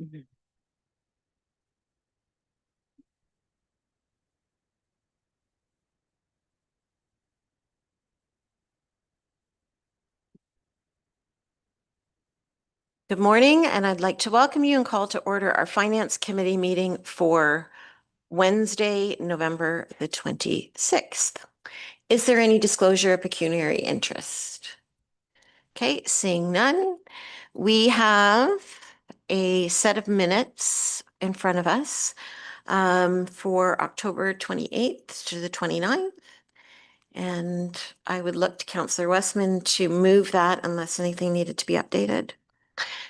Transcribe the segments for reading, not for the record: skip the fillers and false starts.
Good morning, and I'd like to welcome you and call to order our Finance Committee meeting for Wednesday, November the 26th. Is there any disclosure of pecuniary interest? Okay, seeing none, we have a set of minutes in front of us for October 28th to the 29th. And I would look to Councillor Westman to move that unless anything needed to be updated.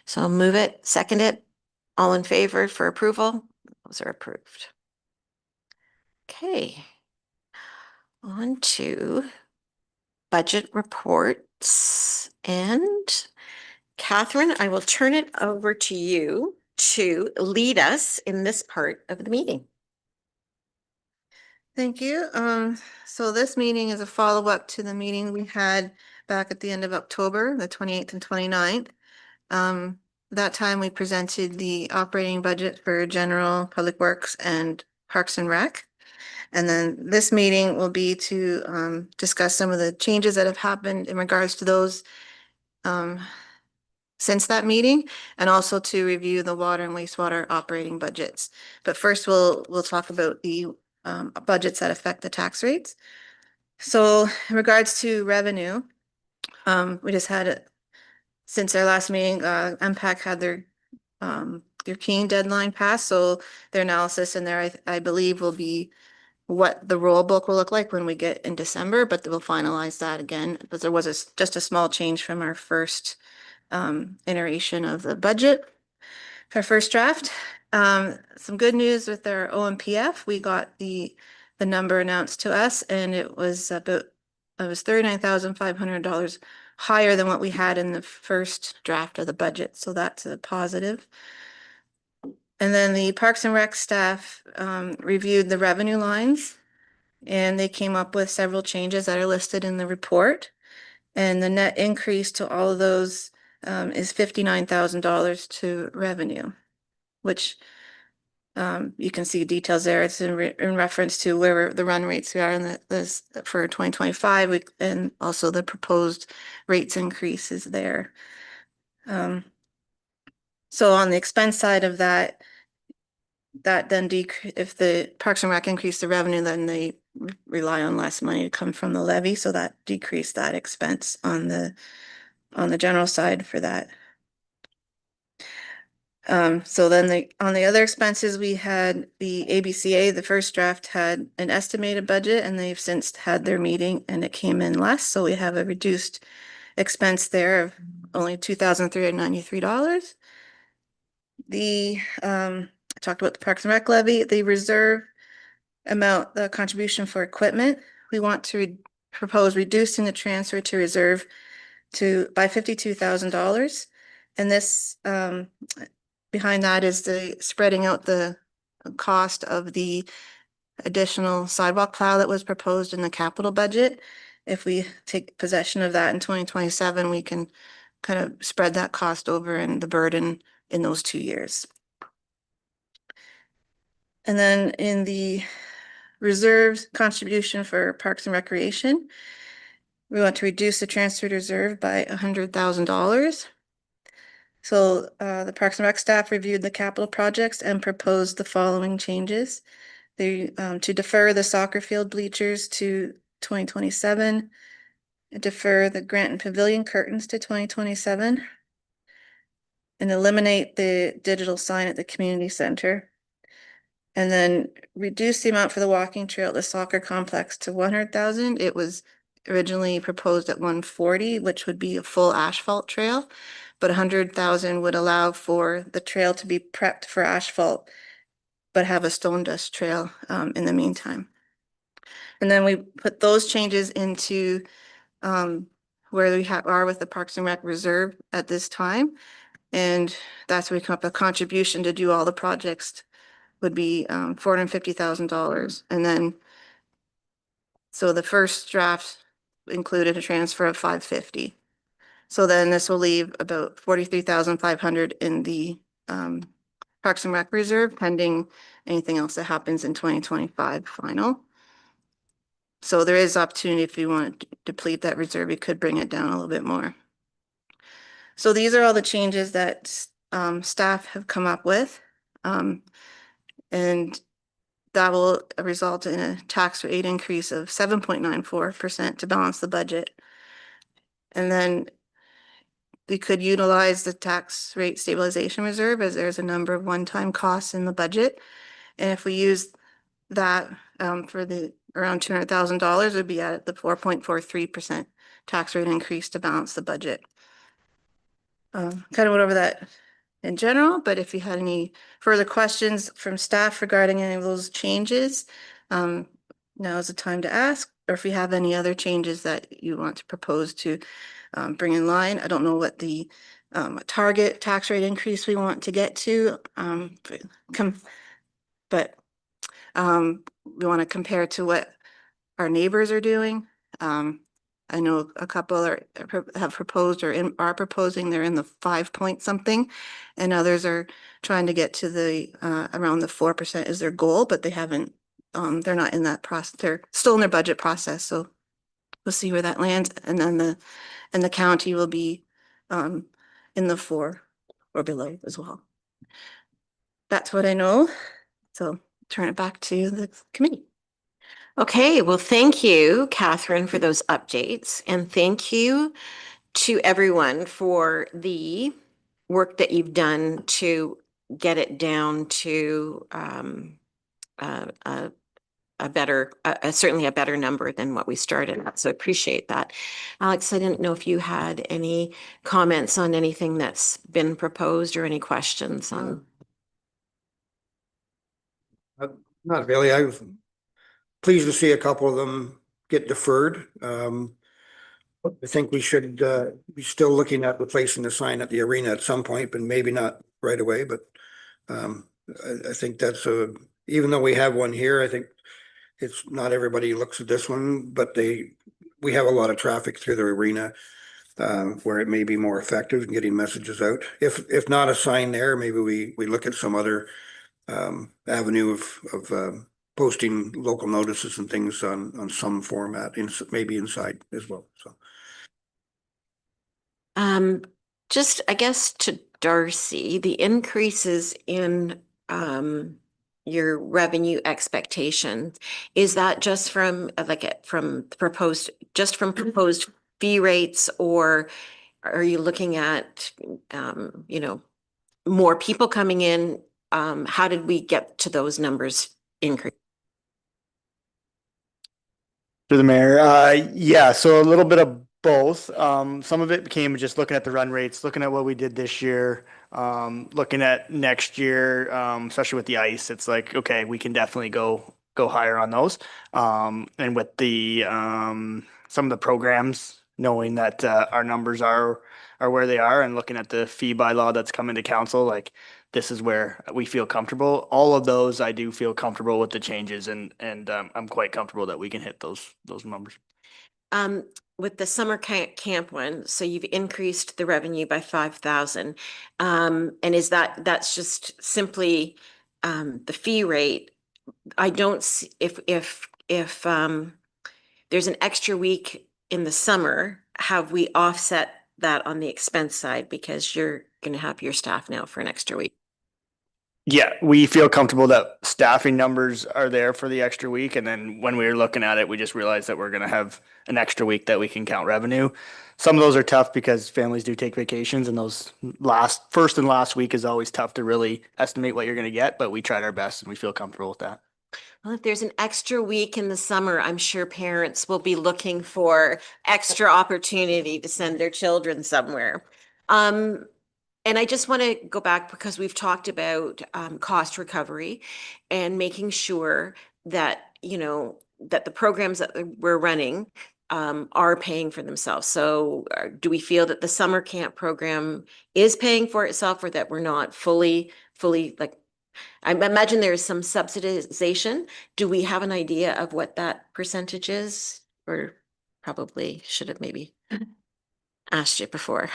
So I'll move it, second it. All in favor for approval? Those are approved. Okay. On to budget reports. And Catherine, I will turn it over to you to lead us in this part of the meeting. Thank you. So this meeting is a follow-up to the meeting we had back at the end of October, the 28th and 29th. That time we presented the operating budget for general public works and Parks and Rec. And then this meeting will be to discuss some of the changes that have happened in regards to those since that meeting, and also to review the water and wastewater operating budgets. But first, we'll talk about the budgets that affect the tax rates. So in regards to revenue, we just had since our last meeting, MPAC had their keying deadline passed, so their analysis in there, I believe, will be what the roll book will look like when we get in December, but we'll finalize that again, because there was just a small change from our first iteration of the budget. Our first draft. Some good news with our OMPF. We got the number announced to us, and it was $39,500 higher than what we had in the first draft of the budget. So that's a positive. And then the Parks and Rec staff reviewed the revenue lines, and they came up with several changes that are listed in the report. And the net increase to all of those is $59,000 to revenue, which you can see details there. It's in reference to where the run rates we are in this for 2025, and also the proposed rates increases there. So on the expense side of that then if the Parks and Rec increase the revenue, then they rely on less money to come from the levy, so that decreased that expense on the general side for that. So then on the other expenses, we had the ABCA. The first draft had an estimated budget, and they've since had their meeting, and it came in less. So we have a reduced expense there of only $2,393. I talked about the Parks and Rec levy, the reserve amount, the contribution for equipment. We want to propose reducing the transfer to reserve by $52,000. And this behind that is the spreading out the cost of the additional sidewalk plow that was proposed in the capital budget. If we take possession of that in 2027, we can kind of spread that cost over and the burden in those 2 years. And then in the reserves contribution for Parks and Recreation, we want to reduce the transferred reserve by $100,000. So the Parks and Rec staff reviewed the capital projects and proposed the following changes. They to defer the soccer field bleachers to 2027, defer the Grant and Pavilion curtains to 2027, and eliminate the digital sign at the community center. And then reduce the amount for the walking trail at the soccer complex to 100,000. It was originally proposed at 140, which would be a full asphalt trail, but 100,000 would allow for the trail to be prepped for asphalt, but have a stone dust trail in the meantime. And then we put those changes into where we are with the Parks and Rec reserve at this time. And that's where we come up with a contribution to do all the projects would be $450,000. And then, so the first draft included a transfer of $550,000. So then this will leave about $43,500 in the Parks and Rec reserve pending anything else that happens in 2025 final. So there is opportunity if you want to deplete that reserve, you could bring it down a little bit more. So these are all the changes that staff have come up with. And that will result in a tax rate increase of 7.94% to balance the budget. And then we could utilize the tax rate stabilization reserve as there's a number of one-time costs in the budget. And if we use that for the around $200,000, would be at the 4.43% tax rate increase to balance the budget. Kind of went over that in general, but if you had any further questions from staff regarding any of those changes, now is the time to ask, or if you have any other changes that you want to propose to bring in line. I don't know what the target tax rate increase we want to get to, but we want to compare to what our neighbors are doing. I know a couple have proposed or are proposing, they're in the 5 point something, and others are trying to get to the around the 4% is their goal, but they haven't, they're not in that process. They're still in their budget process. So we'll see where that lands. And then the county will be in the 4 or below as well. That's what I know. So turn it back to the committee. Okay, well, thank you, Catherine, for those updates. And thank you to everyone for the work that you've done to get it down to a better, certainly a better number than what we started at. So appreciate that. Alex, I didn't know if you had any comments on anything that's been proposed or any questions on. Not really. I was pleased to see a couple of them get deferred. I think we should be still looking at replacing the sign at the arena at some point, but maybe not right away. But I think that's even though we have one here, I think it's not everybody looks at this one, but we have a lot of traffic through the arena where it may be more effective in getting messages out. If not a sign there, maybe we look at some other avenue of posting local notices and things on some format, maybe inside as well. So, just I guess to Darcy, the increases in your revenue expectations, is that just from proposed fee rates, or are you looking at more people coming in? How did we get to those numbers increase? Through the mayor, yeah, so a little bit of both. Some of it became just looking at the run rates, looking at what we did this year, looking at next year, especially with the ice. It's like, okay, we can definitely go higher on those. And with the some of the programs, knowing that our numbers are where they are, and looking at the fee bylaw that's coming to council, like this is where we feel comfortable. All of those, I do feel comfortable with the changes, and I'm quite comfortable that we can hit those numbers. With the summer camp one, so you've increased the revenue by 5,000. And is that's just simply the fee rate? I don't see if there's an extra week in the summer, have we offset that on the expense side because you're going to have your staff now for an extra week? Yeah, we feel comfortable that staffing numbers are there for the extra week. And then when we were looking at it, we just realized that we're going to have an extra week that we can count revenue. Some of those are tough because families do take vacations, and those first and last week is always tough to really estimate what you're going to get, but we tried our best and we feel comfortable with that. Well, if there's an extra week in the summer, I'm sure parents will be looking for extra opportunity to send their children somewhere. And I just want to go back because we've talked about cost recovery and making sure that, that the programs that we're running are paying for themselves. So do we feel that the summer camp program is paying for itself, or that we're not fully like, I imagine there is some subsidization. Do we have an idea of what that percentage is? Or probably should have maybe asked you before.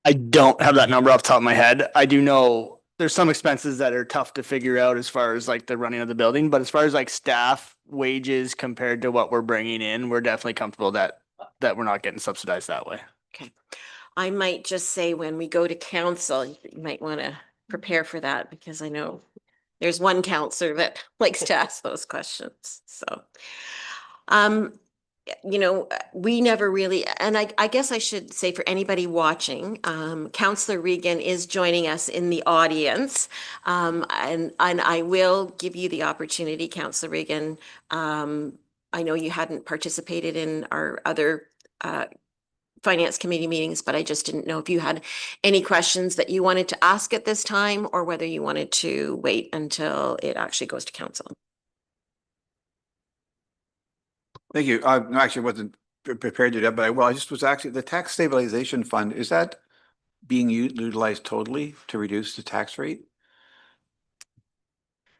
I don't have that number off the top of my head. I do know there's some expenses that are tough to figure out as far as like the running of the building, but as far as like staff wages compared to what we're bringing in, we're definitely comfortable that we're not getting subsidized that way. Okay. I might just say when we go to council, you might want to prepare for that because I know there's one counselor that likes to ask those questions, so. You know, we never really, and I guess I should say for anybody watching, Counselor Regan is joining us in the audience. And I will give you the opportunity, Counselor Regan. I know you hadn't participated in our other Finance Committee meetings, but I just didn't know if you had any questions that you wanted to ask at this time or whether you wanted to wait until it actually goes to council. Thank you. I actually wasn't prepared to do that, but I just was actually, the tax stabilization fund, is that being utilized totally to reduce the tax rate?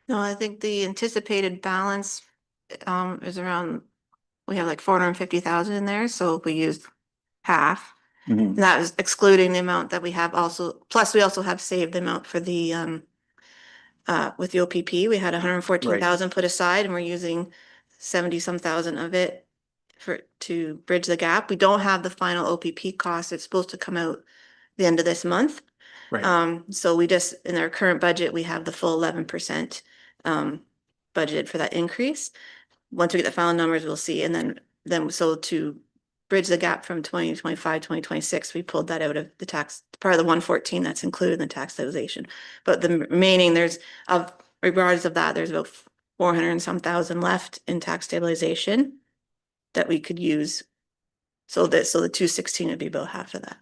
No, I think the anticipated balance is around, we have like 450,000 in there, so if we use half, and that is excluding the amount that we have also, plus we also have saved the amount for the with the OPP, we had 114,000 put aside and we're using 70-some thousand of it to bridge the gap. We don't have the final OPP cost. It's supposed to come out the end of this month. Right. So we just, in our current budget, we have the full 11% budgeted for that increase. Once we get the final numbers, we'll see. And then so to bridge the gap from 2025, 2026, we pulled that out of the tax, part of the 114 that's included in the tax stabilization. But the remaining, regardless of that, there's about 400 and some thousand left in tax stabilization that we could use. So the 216 would be about half of that.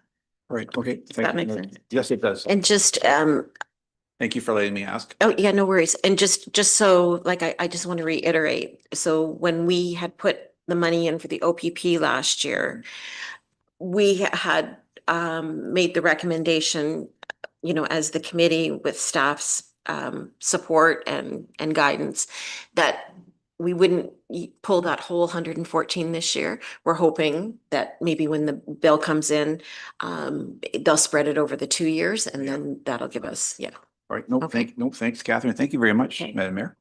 Right. Okay. That makes sense. Yes, it does. And just, Thank you for letting me ask. oh, yeah, no worries. And just so, like, I just want to reiterate. So when we had put the money in for the OPP last year, we had made the recommendation, you know, as the committee with staff's support and guidance, that we wouldn't pull that whole 114 this year. We're hoping that maybe when the bill comes in, they'll spread it over the 2 years and then that'll give us, yeah. All right. No, Okay. thanks, Catherine. Thank you very much, Okay. Madam Mayor.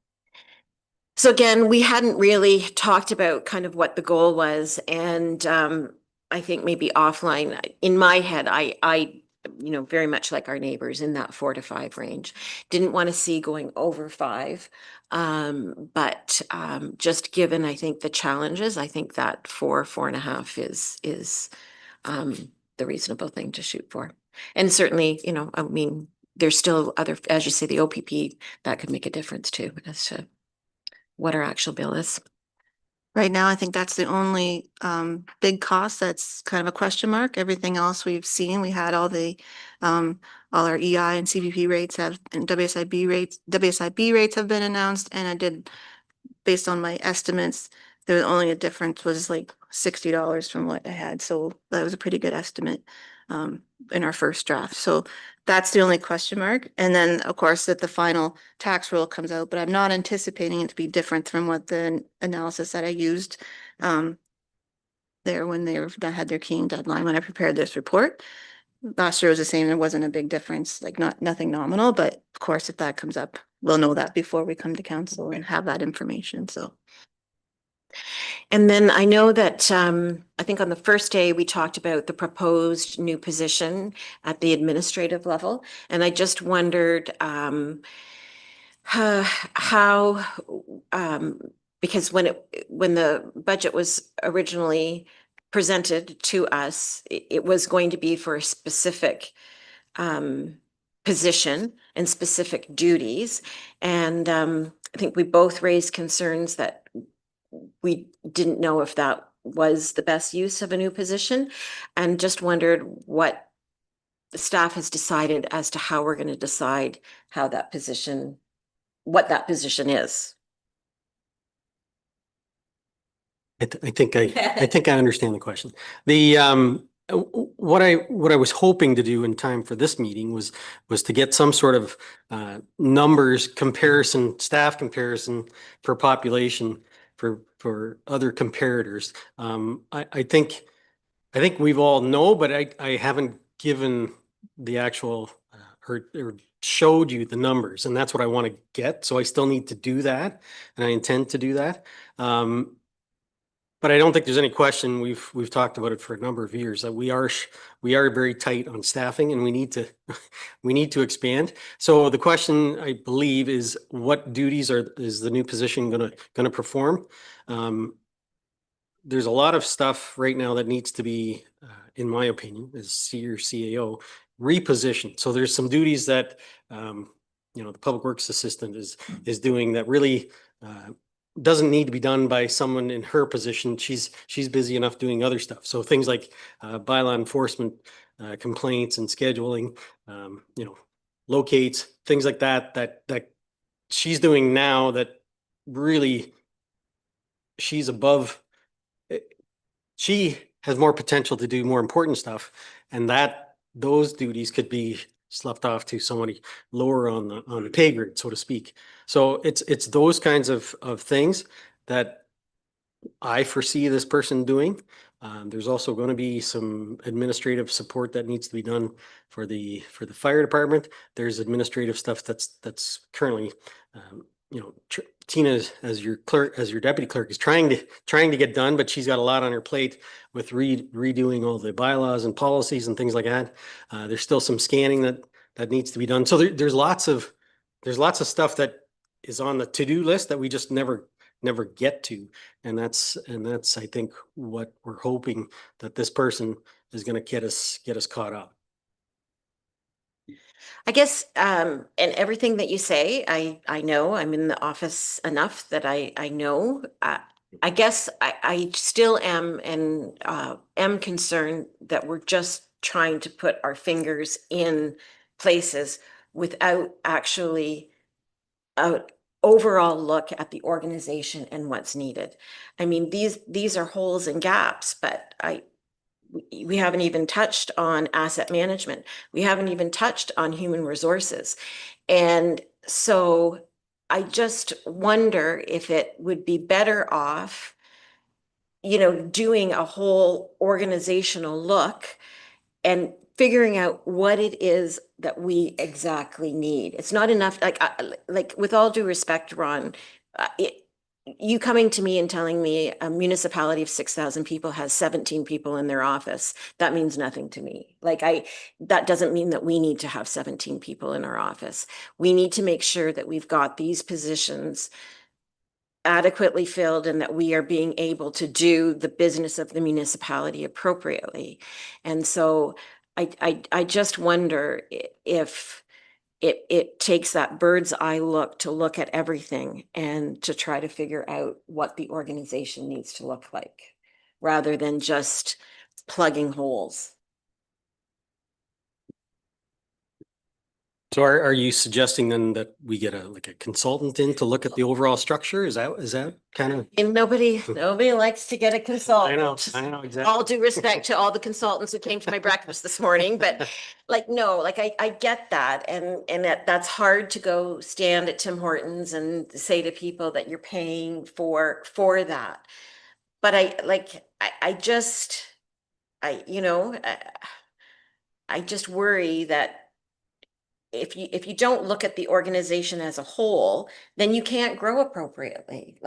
So again, we hadn't really talked about kind of what the goal was, and I think maybe offline, in my head, I you know, very much like our neighbors in that 4 to 5 range. Didn't want to see going over 5. But just given, I think, the challenges, I think that 4.5 is the reasonable thing to shoot for. And certainly, you know, I mean, there's still other, as you say, the OPP, that could make a difference too, as to what our actual bill is. Right now, I think that's the only big cost that's kind of a question mark. Everything else we've seen, we had all our EI and CVP rates and WSIB rates have been announced, and I did, based on my estimates, there was only a difference was like $60 from what I had, so that was a pretty good estimate in our first draft. So that's the only question mark. And then, of course, that the final tax roll comes out, but I'm not anticipating it to be different from what the analysis that I used there when they had their keying deadline when I prepared this report. Last year was the same. There wasn't a big difference, like nothing nominal, but of course, if that comes up, we'll know that before we come to council and have that information. So. And then I know that I think on the first day we talked about the proposed new position at the administrative level. And I just wondered how because when the budget was originally presented to us, it was going to be for a specific position and specific duties. And I think we both raised concerns that we didn't know if that was the best use of a new position, and just wondered what the staff has decided as to how we're going to decide how that position, what that position is. I think I understand the question. The what I was hoping to do in time for this meeting was to get some sort of numbers comparison, staff comparison for population for other comparators. I think we've all know, but I haven't given the actual or showed you the numbers, and that's what I want to get. So I still need to do that, and I intend to do that. But I don't think there's any question. We've talked about it for a number of years that we are very tight on staffing, and we need to we need to expand. So the question, I believe, is what duties is the new position gonna perform? There's a lot of stuff right now that needs to be, in my opinion, as your CAO, repositioned. So there's some duties that the public works assistant is doing that really doesn't need to be done by someone in her position. She's busy enough doing other stuff. So things like bylaw enforcement, complaints and scheduling, locates, things like that she's doing now that really she's above. She has more potential to do more important stuff, and those duties could be sloughed off to somebody lower on the pay grade, so to speak. So it's those kinds of things that I foresee this person doing. There's also going to be some administrative support that needs to be done for the fire department. There's administrative stuff that's currently, Tina as your clerk, as your deputy clerk, is trying to get done, but she's got a lot on her plate with redoing all the bylaws and policies and things like that. There's still some scanning that needs to be done. So there's lots of stuff that is on the to-do list that we just never get to. And that's I think what we're hoping that this person is going to get us caught up. I guess, and everything that you say, I know. I'm in the office enough that I know. I guess I still am and am concerned that we're just trying to put our fingers in places without actually an overall look at the organization and what's needed. I mean, these are holes and gaps, but we haven't even touched on asset management. We haven't even touched on human resources. And so I just wonder if it would be better off, doing a whole organizational look and figuring out what it is that we exactly need. It's not enough, like with all due respect, Ron, you coming to me and telling me a municipality of 6,000 people has 17 people in their office, that means nothing to me. That doesn't mean that we need to have 17 people in our office. We need to make sure that we've got these positions adequately filled and that we are being able to do the business of the municipality appropriately. And so I just wonder if it takes that bird's eye look to look at everything and to try to figure out what the organization needs to look like, rather than just plugging holes. So are you suggesting then that we get a consultant in to look at the overall structure? Is that kind of? And nobody likes to get a consultant. I know exactly. All due respect to all the consultants who came to my breakfast this morning, but no, I get that. And that's hard to go stand at Tim Hortons and say to people that you're paying for that. But I just worry that if you don't look at the organization as a whole, then you can't grow appropriately.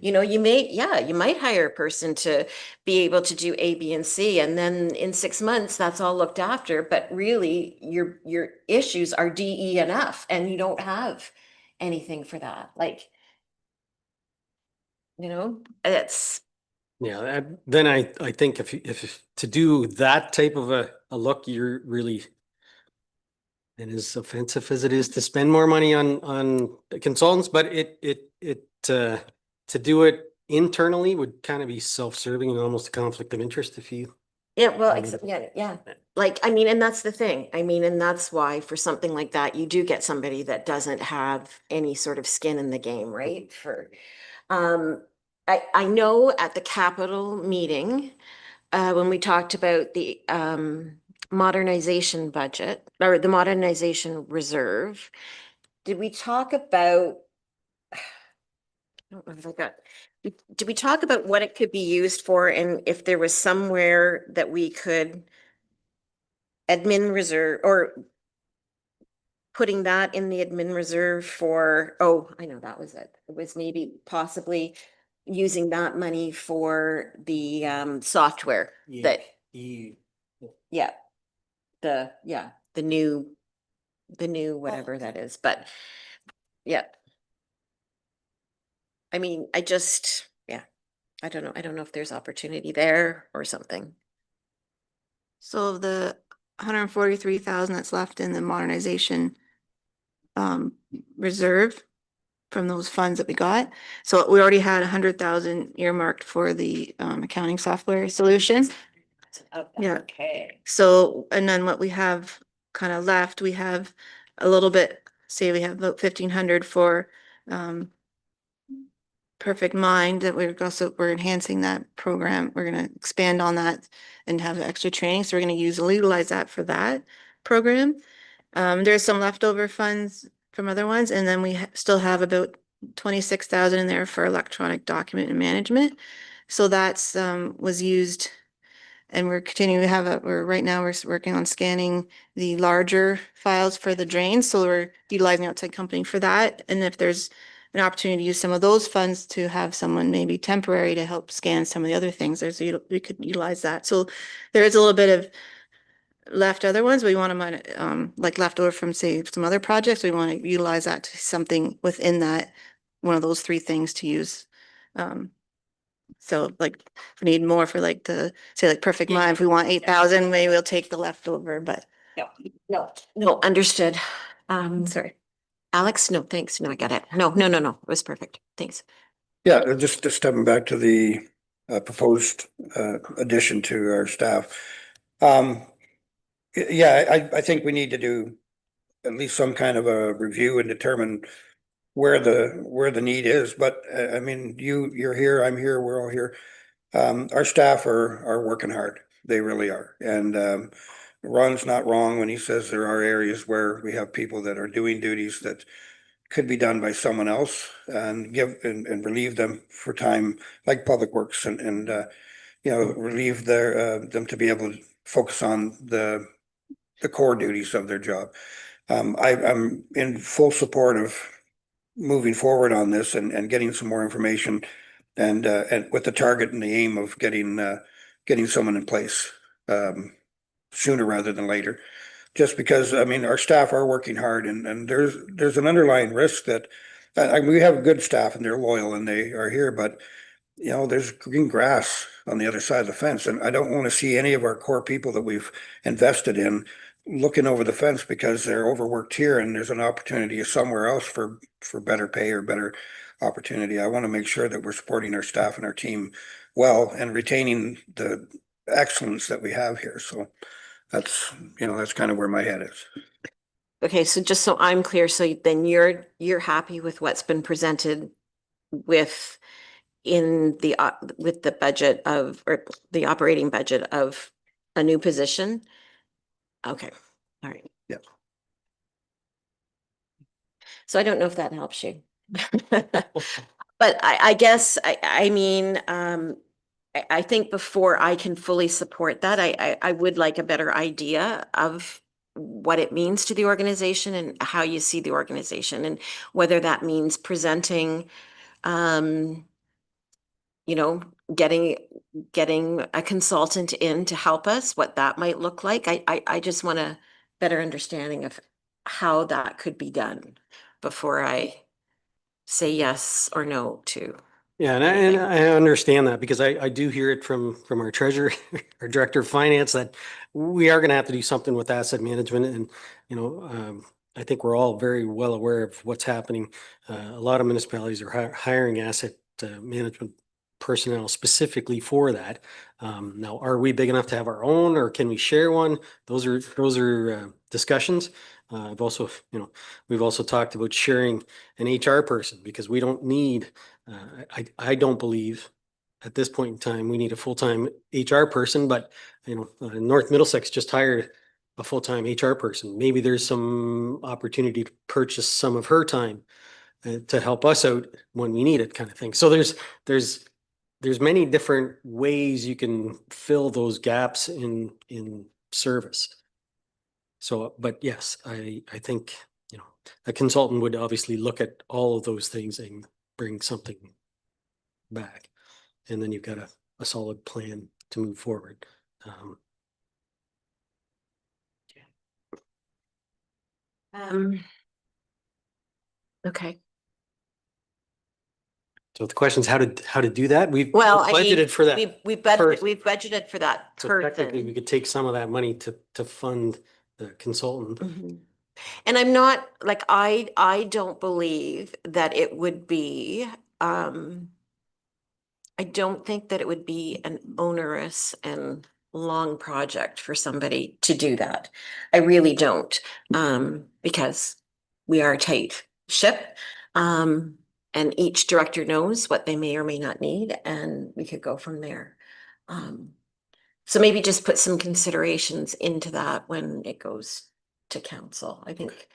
You might hire a person to be able to do A, B, and C, and then in 6 months that's all looked after. But really, your issues are D, E, and F, and you don't have anything for that. It's Yeah, then I think if to do that type of a look, you're really, and as offensive as it is to spend more money on consultants, but to do it internally would kind of be self-serving and almost a conflict of interest if you. Yeah, well, yeah. And that's the thing. And that's why for something like that, you do get somebody that doesn't have any sort of skin in the game, right? I know at the Capitol meeting, when we talked about the modernization budget or the modernization reserve, did we talk about, I don't know if I got, did we talk about what it could be used for and if there was somewhere that we could admin reserve or putting that in the admin reserve for, oh, I know that was it. It was maybe possibly using that money for the software that, yeah, the new whatever that is, but yeah. I mean, I just, yeah, I don't know. I don't know if there's opportunity there or something. So the 143,000 that's left in the modernization reserve from those funds that we got. So we already had 100,000 earmarked for the accounting software solution. Yeah. Okay. So, and then what we have kind of left, we have a little bit, say we have about 1,500 for Perfect Mind, that we're enhancing that program. We're gonna expand on that and have extra training. So we're gonna utilize that for that program. There's some leftover funds from other ones, and then we still have about 26,000 in there for electronic document and management. So that's was used, and we're continuing to have right now we're working on scanning the larger files for the drains. So we're utilizing outside company for that. And if there's an opportunity to use some of those funds to have someone maybe temporary to help scan some of the other things, we could utilize that. So there is a little bit of left other ones. We want to like leftover from, say, some other projects. We want to utilize that to something within that, one of those three things to use. So like if we need more for like say like Perfect Yeah. Mind, if we want 8,000, maybe we'll take the leftover, but No, understood. sorry. Alex, no, thanks. No, I got it. No, it was perfect. Thanks. Yeah, just stepping back to the proposed addition to our staff. Yeah, I think we need to do at least some kind of a review and determine where the need is. But I mean, you're here, I'm here, we're all here. Our staff are working hard. They really are. And Ron's not wrong when he says there are areas where we have people that are doing duties that could be done by someone else and and relieve them for time, like Public Works, and relieve them to be able to focus on the core duties of their job. I'm in full support of moving forward on this and getting some more information and with the target and the aim of getting someone in place sooner rather than later. Just because, I mean, our staff are working hard and there's an underlying risk that we have good staff and they're loyal and they are here, but there's green grass on the other side of the fence. And I don't want to see any of our core people that we've invested in looking over the fence because they're overworked here and there's an opportunity somewhere else for better pay or better opportunity. I want to make sure that we're supporting our staff and our team well and retaining the excellence that we have here. So that's kind of where my head is. Okay, so just so I'm clear, so then you're happy with what's been presented with with the budget of, or the operating budget of a new position? Okay, all right. Yeah. So I don't know if that helps you. But I guess, I mean, I think before I can fully support that, I would like a better idea of what it means to the organization and how you see the organization and whether that means presenting, you know, getting a consultant in to help us, what that might look like. I just want a better understanding of how that could be done before I say yes or no to. Yeah, and I understand that because I do hear it from our treasurer, our director of finance, that we are going to have to do something with asset management. And, I think we're all very well aware of what's happening. A lot of municipalities are hiring asset management personnel specifically for that. Now, are we big enough to have our own, or can we share one? Those are discussions. I've also, we've also talked about sharing an HR person because we don't need. I don't believe at this point in time we need a full-time HR person, but North Middlesex just hired a full-time HR person. Maybe there's some opportunity to purchase some of her time to help us out when we need it, kind of thing. So there's many different ways you can fill those gaps in service. So, but yes, I think a consultant would obviously look at all of those things and bring something back. And then you've got a solid plan to move forward. Okay. So the question is how to do that? We've Well, I mean, budgeted for that. we've person. budgeted for that So technically, we person. could take some of that money to fund the consultant. Mhm. And I'm not, like, I don't believe that it would be, I don't think that it would be an onerous and long project for somebody to do that. I really don't, because we are a tight ship. And each director knows what they may or may not need, and we could go from there. So maybe just put some considerations into that when it goes to council. I think,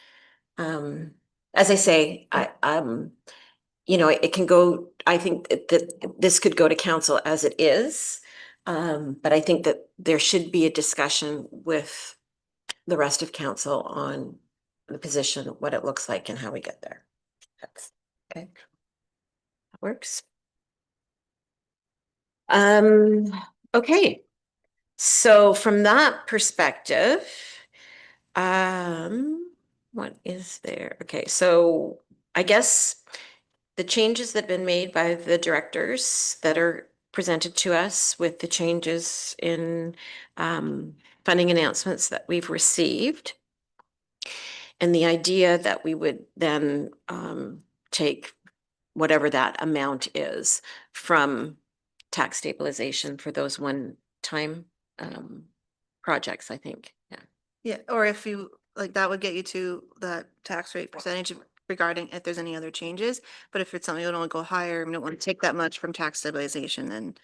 as I say, it can go, I think that this could go to council as it is. But I think that there should be a discussion with the rest of council on the position, what it looks like and how we get there. That's okay. That works. Okay. So from that perspective, what is there? Okay, so I guess the changes that have been made by the directors that are presented to us with the changes in funding announcements that we've received. And the idea that we would then take whatever that amount is from tax stabilization for those one-time projects, I think. Yeah. Yeah, or if you, like, that would get you to that tax rate percentage regarding if there's any other changes. But if it's something you don't want to go higher, and you don't want to take that much from tax stabilization, then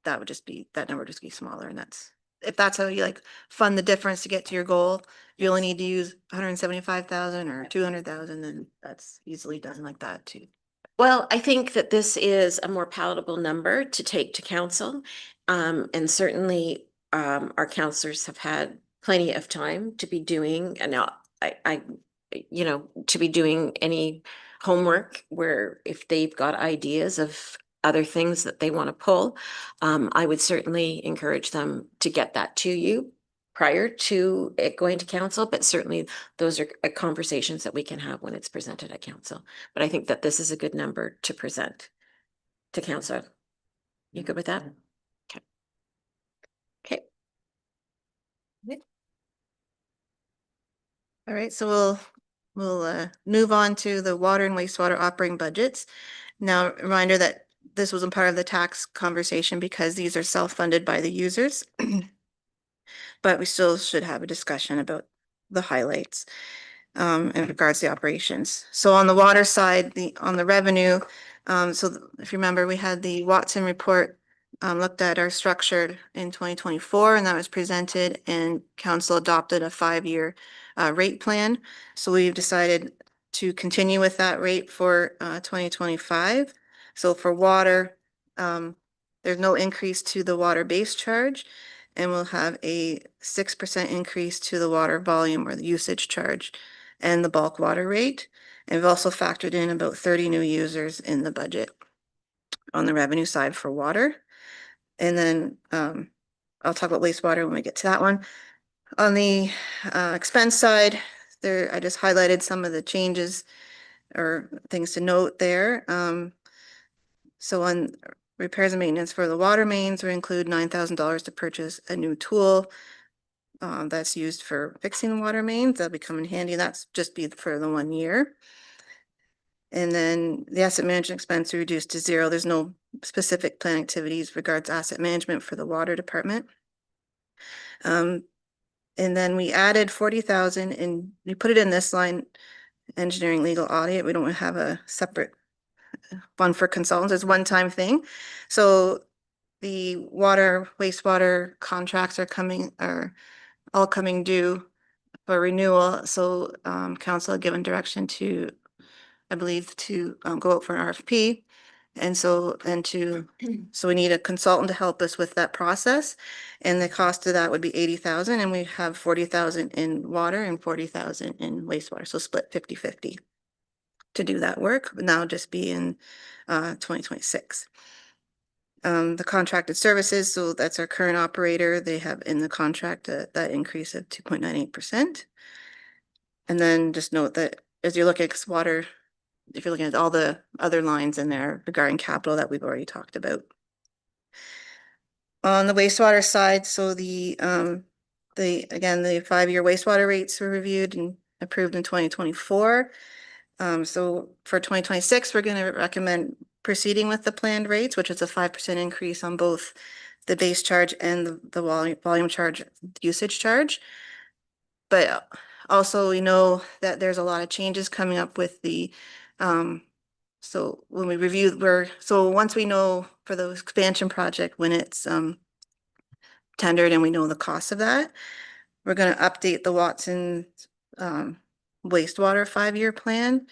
that would just be, that number would just be smaller. And that's, if that's how you like fund the difference to get to your goal, you only need to use 175,000 or 200,000, then that's easily done like that too. Well, I think that this is a more palatable number to take to council. And certainly, our counselors have had plenty of time to be doing, and now to be doing any homework where if they've got ideas of other things that they want to pull, I would certainly encourage them to get that to you prior to it going to council, but certainly those are conversations that we can have when it's presented at council. But I think that this is a good number to present to council. You good with that? Okay. Okay. All right, so we'll move on to the water and wastewater operating budgets. Now, reminder that this wasn't part of the tax conversation because these are self-funded by the users. But we still should have a discussion about the highlights in regards to the operations. So on the water side, on the revenue, if you remember, we had the Watson report looked at our structure in 2024, and that was presented, and council adopted a 5-year rate plan. So we've decided to continue with that rate for 2025. So for water, there's no increase to the water base charge, and we'll have a 6% increase to the water volume or the usage charge and the bulk water rate. And we've also factored in about 30 new users in the budget on the revenue side for water. And then I'll talk about wastewater when we get to that one. On the expense side, there I just highlighted some of the changes or things to note there. So on repairs and maintenance for the water mains, we include $9,000 to purchase a new tool that's used for fixing the water mains. That'll be coming handy. That's just be for the 1 year. And then the asset management expense we reduced to 0. There's no specific plan activities regards asset management for the water department. And then we added 40,000 and we put it in this line, engineering, legal, audit. We don't have a separate fund for consultants. It's a one-time thing. So the water, wastewater contracts are all coming due for renewal. So council had given direction to, I believe, to go out for an RFP. And so, so we need a consultant to help us with that process. And the cost of that would be 80,000, and we have 40,000 in water and 40,000 in wastewater. So split 50-50 to do that work, but now just be in 2026. The contracted services, so that's our current operator. They have in the contract that increase of 2.98%. And then just note that as you're looking at water, if you're looking at all the other lines in there regarding capital that we've already talked about. On the wastewater side, so again, the 5-year wastewater rates were reviewed and approved in 2024. So for 2026, we're going to recommend proceeding with the planned rates, which is a 5% increase on both the base charge and the volume charge, usage charge. But also we know that there's a lot of changes coming up with the, so when we review, so once we know for the expansion project, when it's tendered and we know the cost of that, we're going to update the Watson wastewater 5-year plan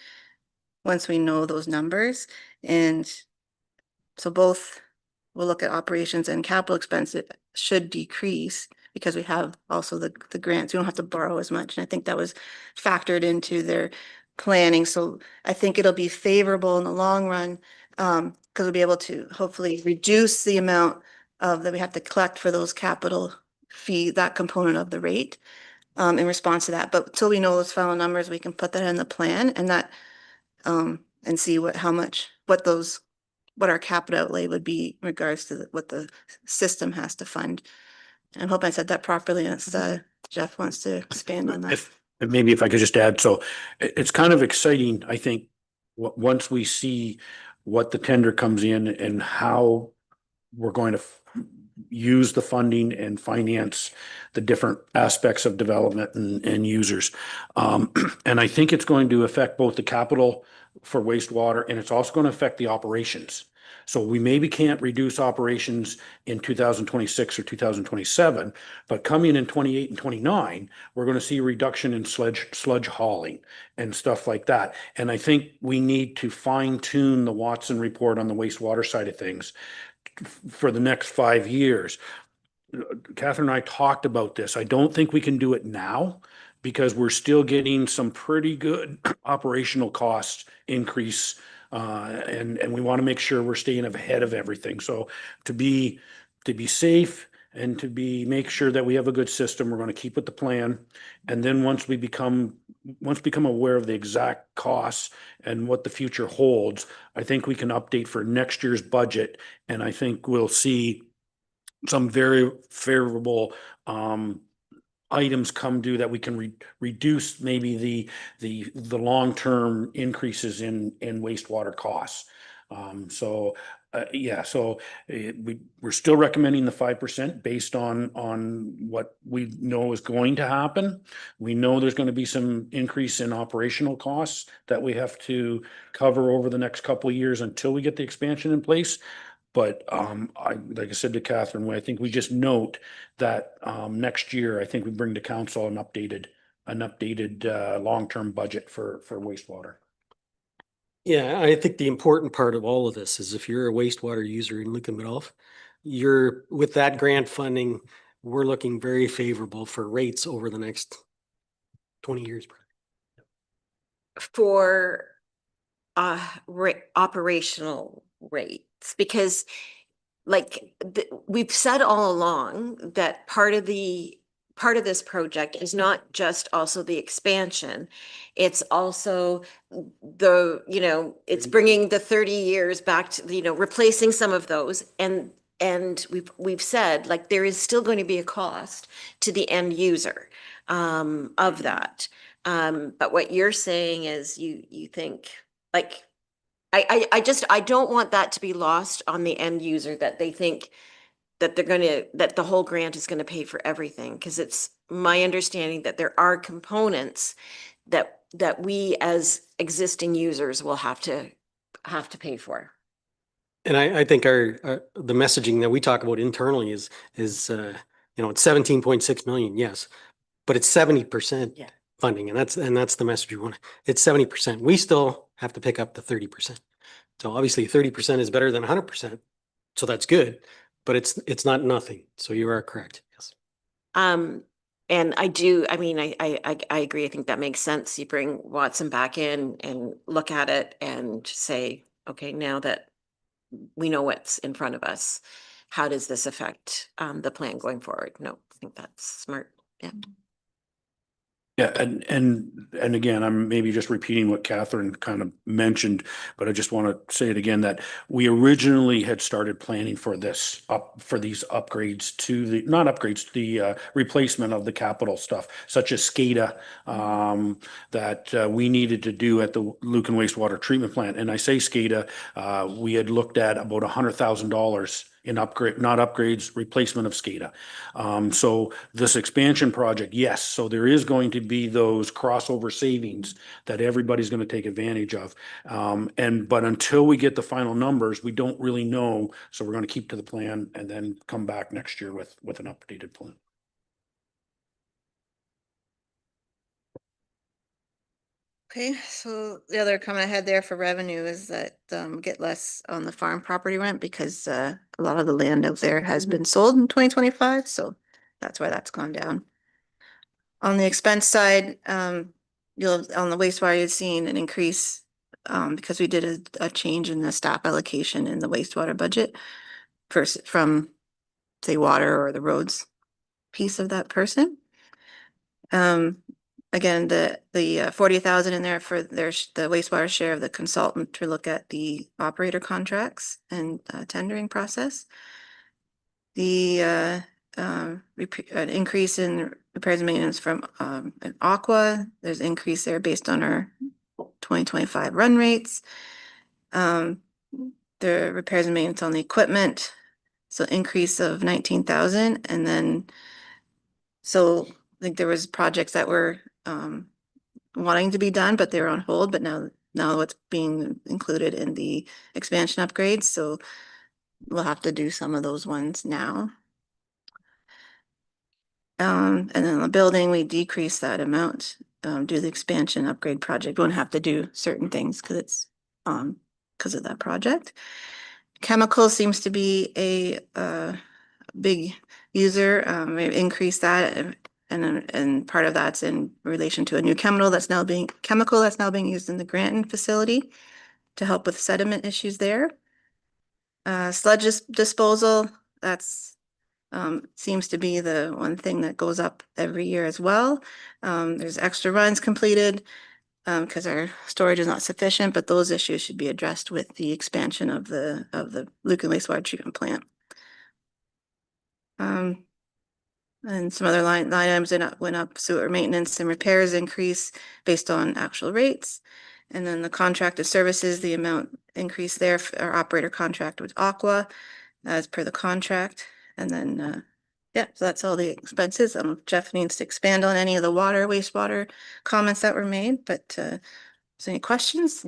once we know those numbers. And so both we'll look at operations and capital expenses should decrease because we have also the grants. We don't have to borrow as much. And I think that was factored into their planning. So I think it'll be favorable in the long run because we'll be able to hopefully reduce the amount that we have to collect for those capital fee, that component of the rate in response to that. But until we know those final numbers, we can put that in the plan and that and see what our capital outlay would be in regards to what the system has to fund. And I hope I said that properly. And Jeff wants to expand on that. Maybe if I could just add, so it's kind of exciting, I think, once we see what the tender comes in and how we're going to use the funding and finance the different aspects of development and users. And I think it's going to affect both the capital for wastewater and it's also going to affect the operations. So we maybe can't reduce operations in 2026 or 2027, but coming in 28 and 29, we're going to see a reduction in sludge hauling and stuff like that. And I think we need to fine tune the Watson report on the wastewater side of things for the next 5 years. Catherine and I talked about this. I don't think we can do it now because we're still getting some pretty good operational cost increase. And we want to make sure we're staying ahead of everything. So to be safe and make sure that we have a good system, we're going to keep with the plan. And then once become aware of the exact costs and what the future holds, I think we can update for next year's budget. And I think we'll see some very favorable items come due that we can reduce maybe the long-term increases in wastewater costs. So we're still recommending the 5% based on what we know is going to happen. We know there's going to be some increase in operational costs that we have to cover over the next couple of years until we get the expansion in place. But like I said to Catherine, I think we just note that next year, I think we bring to council an updated long-term budget for wastewater. Yeah, I think the important part of all of this is if you're a wastewater user in Lucan Biddulph, with that grant funding, we're looking very favorable for rates over the next 20 years. For operational rates, because we've said all along that part of this project is not just also the expansion. It's also it's bringing the 30 years back to, replacing some of those. And we've said like there is still going to be a cost to the end user of that. But what you're saying is you think like, I don't want that to be lost on the end user, that they think that that the whole grant is going to pay for everything. Because it's my understanding that there are components that we as existing users will have to pay for. And I think the messaging that we talk about internally is it's 17.6 million, yes, but it's 70% funding, and that's the message we want. It's 70%. We still have to pick up the 30%. So obviously 30% is better than 100%. So that's good, but it's not nothing. So you are correct. Yes. And I mean, I agree. I think that makes sense. You bring Watson back in and look at it and say, okay, now that we know what's in front of us, how does this affect the plan going forward? No, I think that's smart. Yeah. Yeah, and again, I'm maybe just repeating what Catherine kind of mentioned, but I just want to say it again that we originally had started planning for these upgrades to the, not upgrades, the replacement of the capital stuff, such as SCADA, that we needed to do at the Lucan wastewater treatment plant. And I say SCADA, we had looked at about $100,000 in upgrade, not upgrades, replacement of SCADA. So this expansion project, yes, so there is going to be those crossover savings that everybody's going to take advantage of. But until we get the final numbers, we don't really know. So we're going to keep to the plan and then come back next year with an updated plan. Okay, so the other comment I had there for revenue is that get less on the farm property rent because a lot of the land out there has been sold in 2025, so that's why that's gone down. On the expense side, you'll, on the wastewater, you've seen an increase because we did a change in the staff allocation in the wastewater budget from, say, water or the roads piece of that person. Again, the 40,000 in there for the wastewater share of the consultant to look at the operator contracts and tendering process. The an increase in repairs and maintenance from an Aqua, there's increase there based on our 2025 run rates. The repairs and maintenance on the equipment, so increase of 19,000, and then so I think there was projects that were wanting to be done, but they were on hold, but now it's being included in the expansion upgrades, so we'll have to do some of those ones now. And then the building, we decrease that amount, do the expansion upgrade project, won't have to do certain things because it's because of that project. Chemical seems to be a big user, we increased that and part of that's in relation to a new chemical that's now being used in the Granton facility to help with sediment issues there. Sludge disposal, that's seems to be the one thing that goes up every year as well. There's extra runs completed because our storage is not sufficient, but those issues should be addressed with the expansion of the Lucan wastewater treatment plant. And some other line items went up, sewer maintenance and repairs increase based on actual rates. And then the contracted services, the amount increased there for our operator contract with Aqua as per the contract. And then, yeah, so that's all the expenses. I don't know if Jeff needs to expand on any of the water, wastewater comments that were made, but is any questions?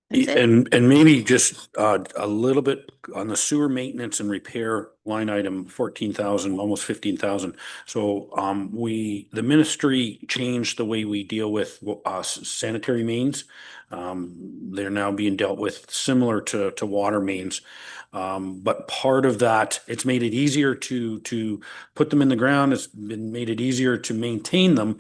That's it. And maybe just a little bit on the sewer maintenance and repair line item, 14,000, almost 15,000. So the ministry changed the way we deal with sanitary mains. They're now being dealt with similar to water mains. But part of that, it's made it easier to put them in the ground. It's been made it easier to maintain them.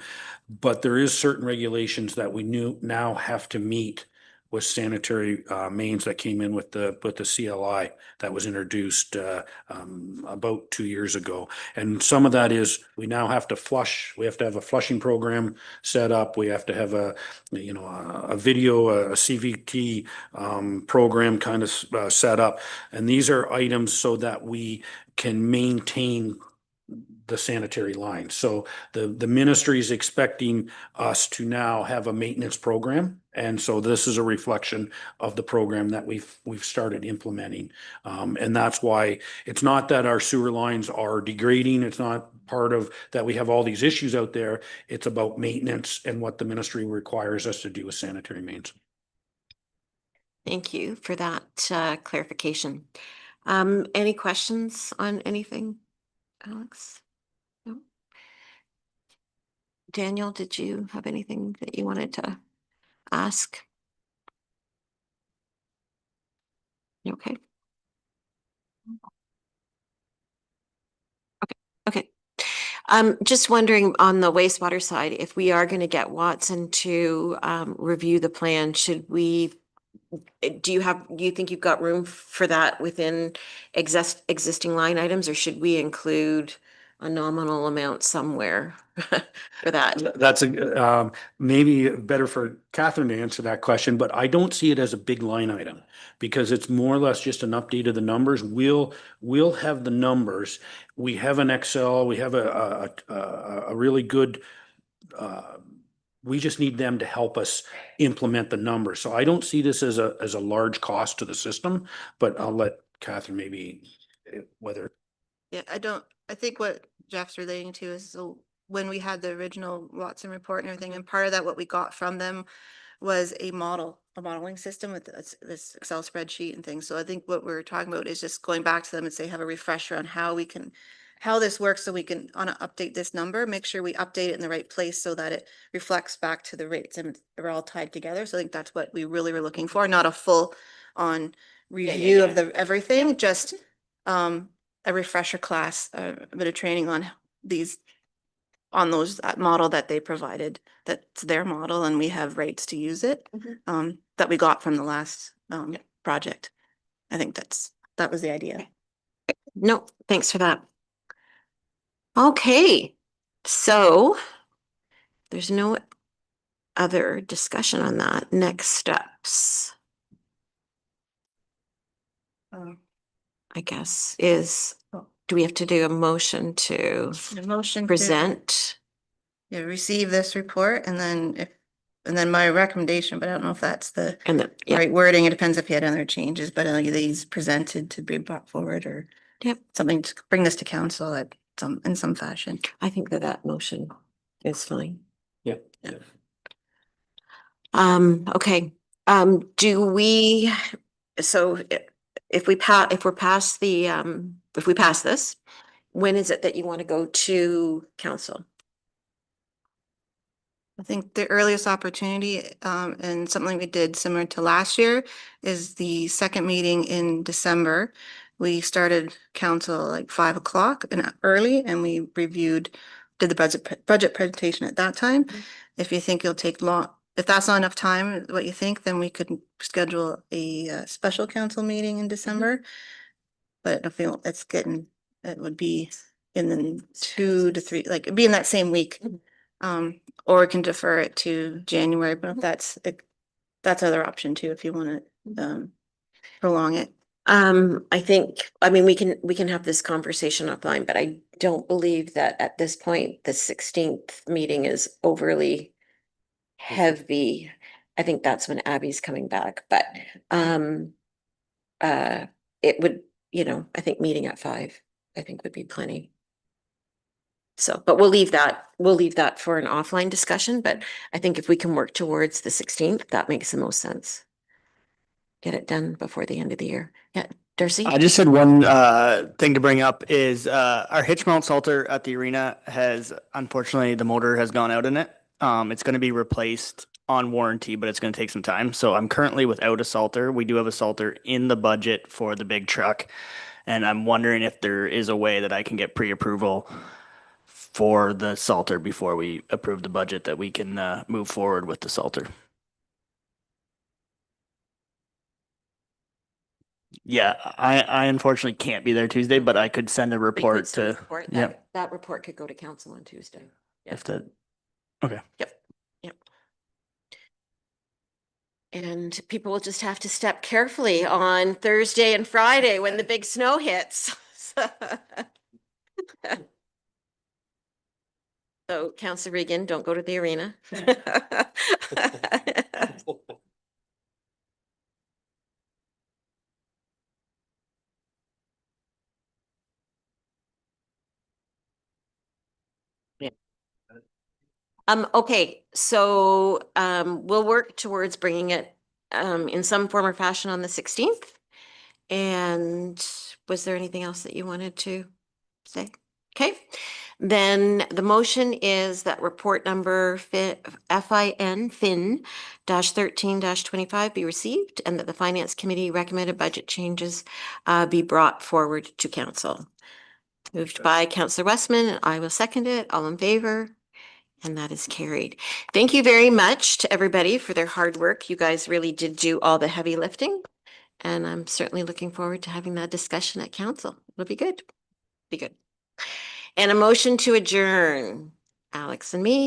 But there is certain regulations that we now have to meet with sanitary mains that came in with the CLI that was introduced about 2 years ago. And some of that is we now have to flush. We have to have a flushing program set up. We have to have a video, a CVT program kind of set up. And these are items so that we can maintain the sanitary line. So the ministry is expecting us to now have a maintenance program. And so this is a reflection of the program that we've started implementing. And that's why it's not that our sewer lines are degrading. It's not part of that we have all these issues out there. It's about maintenance and what the ministry requires us to do with sanitary mains. Thank you for that clarification. Any questions on anything, Alex? No? Daniel, did you have anything that you wanted to ask? Okay. Okay. Just wondering on the wastewater side, if we are going to get Watson to review the plan, should we, do you think you've got room for that within existing line items, or should we include a nominal amount somewhere for that? That's maybe better for Catherine to answer that question, but I don't see it as a big line item because it's more or less just an update of the numbers. We'll have the numbers. We have an Excel, we have a really good, we just need them to help us implement the numbers. So I don't see this as a large cost to the system, but I'll let Catherine maybe whether. Yeah, I think what Jeff's relating to is, so when we had the original Watson report and everything, and part of that, what we got from them was a modeling system with this Excel spreadsheet and things. So I think what we're talking about is just going back to them and say, have a refresher on how this works, so we can, on a update this number, make sure we update it in the right place so that it reflects back to the rates and they're all tied together. So I think that's what we really were looking for, not a full on review of the everything, just a refresher class, a bit of training on these, on those, that model that they provided, that's their model, and we have rates to use it, that we got from the last, project. I think that was the idea. No, thanks for that. Okay, so there's no other discussion on that. Next steps, I guess, is, do we have to do a motion to The motion to, present? yeah, receive this report, and then my recommendation, but I don't know if that's the And then, yeah, right wording. It depends if you had other changes, but these presented to be brought forward, or Yep. something to bring this to council in some fashion. I think that motion is fine. Yeah. Okay, do we, so if we pass this, when is it that you want to go to council? I think the earliest opportunity, and something we did similar to last year, is the second meeting in December. We started council like 5 o'clock and early, and we did the budget presentation at that time. If you think it'll take long, if that's not enough time, what you think, then we could schedule a special council meeting in December. But I feel it would be in the 2 to 3, like it'd be in that same week. Or we can defer it to January, but if that's other option too, if you want to prolong it. I think, I mean, we can have this conversation offline, but I don't believe that at this point, the 16th meeting is overly heavy. I think that's when Abby's coming back, but it would, I think meeting at 5, I think would be plenty. So, but we'll leave that for an offline discussion, but I think if we can work towards the 16th, that makes the most sense. Get it done before the end of the year. Yeah, Darcy? I just had one thing to bring up is our hitch mount salter at the arena has, unfortunately, the motor has gone out in it. It's going to be replaced on warranty, but it's going to take some time. So I'm currently without a salter. We do have a salter in the budget for the big truck. And I'm wondering if there is a way that I can get pre-approval for the salter before we approve the budget, that we can move forward with the salter. Yeah, I unfortunately can't be there Tuesday, but I could send a report to, yeah, That report could go to council on Tuesday. Yeah. if the, okay. Yep. And people will just have to step carefully on Thursday and Friday when the big snow hits. So Councillor Regan, don't go to the arena. Okay, so we'll work towards bringing it in some form or fashion on the 16th. And was there anything else that you wanted to say? Okay, then the motion is that report number FIN -13-25 be received and that the Finance Committee recommended budget changes be brought forward to council. Moved by Councillor Westman, and I will second it. All in favor? And that is carried. Thank you very much to everybody for their hard work. You guys really did do all the heavy lifting. And I'm certainly looking forward to having that discussion at council. It'll be good. Be good. And a motion to adjourn. Alex and me.